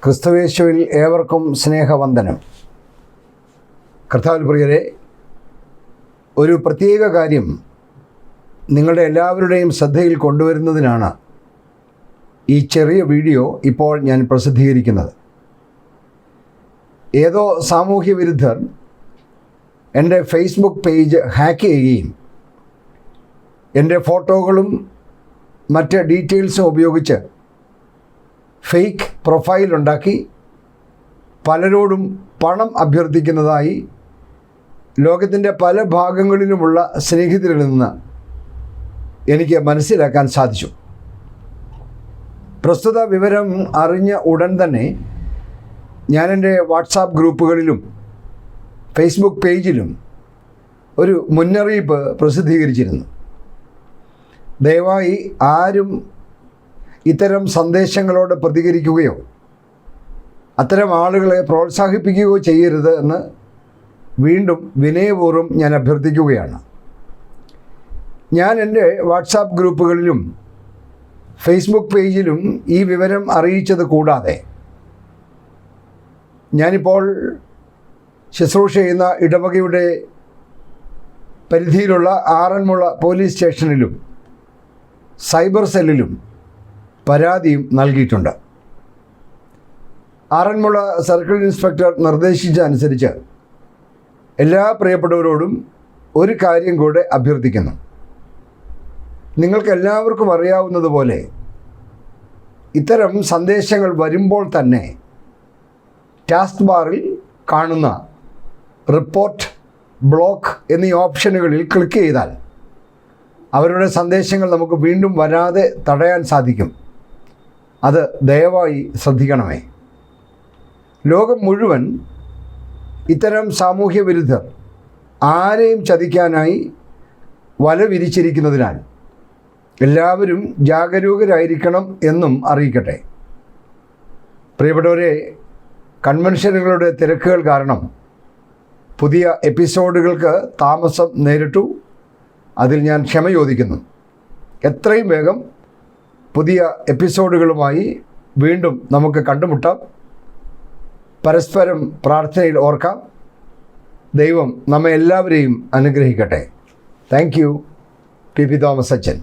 ക്രിസ്തുയേശുവിൽ ഏവർക്കും സ്നേഹവന്ദനം. കർത്താവിൽ പ്രിയരെ, ഒരു പ്രത്യേക കാര്യം നിങ്ങളുടെ എല്ലാവരുടെയും ശ്രദ്ധയിൽ കൊണ്ടുവരുന്നതിനാണ് ഈ ചെറിയ വീഡിയോ ഇപ്പോൾ ഞാൻ പ്രസിദ്ധീകരിക്കുന്നത്. ഏതോ സാമൂഹ്യ വിരുദ്ധർ എൻ്റെ ഫേസ്ബുക്ക് പേജ് ഹാക്ക് ചെയ്യുകയും എൻ്റെ ഫോട്ടോകളും മറ്റ് ഡീറ്റെയിൽസും ഉപയോഗിച്ച് ഫേക്ക് പ്രൊഫൈലുണ്ടാക്കി പലരോടും പണം അഭ്യർത്ഥിക്കുന്നതായി ലോകത്തിൻ്റെ പല ഭാഗങ്ങളിലുമുള്ള സ്നേഹിതരിൽ നിന്ന് എനിക്ക് മനസ്സിലാക്കാൻ സാധിച്ചു. പ്രസ്തുത വിവരം അറിഞ്ഞ ഉടൻ തന്നെ ഞാൻ എൻ്റെ വാട്സാപ്പ് ഗ്രൂപ്പുകളിലും ഫേസ്ബുക്ക് പേജിലും ഒരു മുന്നറിയിപ്പ് പ്രസിദ്ധീകരിച്ചിരുന്നു. ദയവായി ആരും ഇത്തരം സന്ദേശങ്ങളോട് പ്രതികരിക്കുകയോ അത്തരം ആളുകളെ പ്രോത്സാഹിപ്പിക്കുകയോ ചെയ്യരുത് എന്ന് വീണ്ടും വിനയപൂർവ്വം ഞാൻ അഭ്യർത്ഥിക്കുകയാണ്. ഞാൻ എൻ്റെ വാട്സാപ്പ് ഗ്രൂപ്പുകളിലും ഫേസ്ബുക്ക് പേജിലും ഈ വിവരം അറിയിച്ചത് കൂടാതെ ഞാനിപ്പോൾ ശുശ്രൂഷ ചെയ്യുന്ന ഇടവകയുടെ പരിധിയിലുള്ള ആറന്മുള പോലീസ് സ്റ്റേഷനിലും സൈബർ സെല്ലിലും പരാതിയും നൽകിയിട്ടുണ്ട്. ആറന്മുള സർക്കിൾ ഇൻസ്പെക്ടർ നിർദ്ദേശിച്ച അനുസരിച്ച് എല്ലാ പ്രിയപ്പെട്ടവരോടും ഒരു കാര്യം കൂടെ അഭ്യർത്ഥിക്കുന്നു. നിങ്ങൾക്കെല്ലാവർക്കും അറിയാവുന്നതുപോലെ ഇത്തരം സന്ദേശങ്ങൾ വരുമ്പോൾ തന്നെ ടാസ്ക് ബാറിൽ കാണുന്ന റിപ്പോർട്ട്, ബ്ലോക്ക് എന്നീ ഓപ്ഷനുകളിൽ ക്ലിക്ക് ചെയ്താൽ അവരുടെ സന്ദേശങ്ങൾ നമുക്ക് വീണ്ടും വരാതെ തടയാൻ സാധിക്കും. അത് ദയവായി ശ്രദ്ധിക്കണമേ. ലോകം മുഴുവൻ ഇത്തരം സാമൂഹ്യ വിരുദ്ധർ ആരെയും ചതിക്കാനായി വല വിരിച്ചിരിക്കുന്നതിനാൽ എല്ലാവരും ജാഗരൂകരായിരിക്കണം എന്നും അറിയിക്കട്ടെ. പ്രിയപ്പെട്ടവരെ, കൺവെൻഷനുകളുടെ തിരക്കുകൾ കാരണം പുതിയ എപ്പിസോഡുകൾക്ക് താമസം നേരിട്ടു. അതിൽ ഞാൻ ക്ഷമ ചോദിക്കുന്നു. എത്രയും വേഗം പുതിയ എപ്പിസോഡുകളുമായി വീണ്ടും നമുക്ക് കണ്ടുമുട്ടാം. പരസ്പരം പ്രാർത്ഥനയിൽ ഓർക്കാം. ദൈവം നമ്മെ എല്ലാവരെയും അനുഗ്രഹിക്കട്ടെ. Thank you. പി തോമസ് അച്ഛൻ.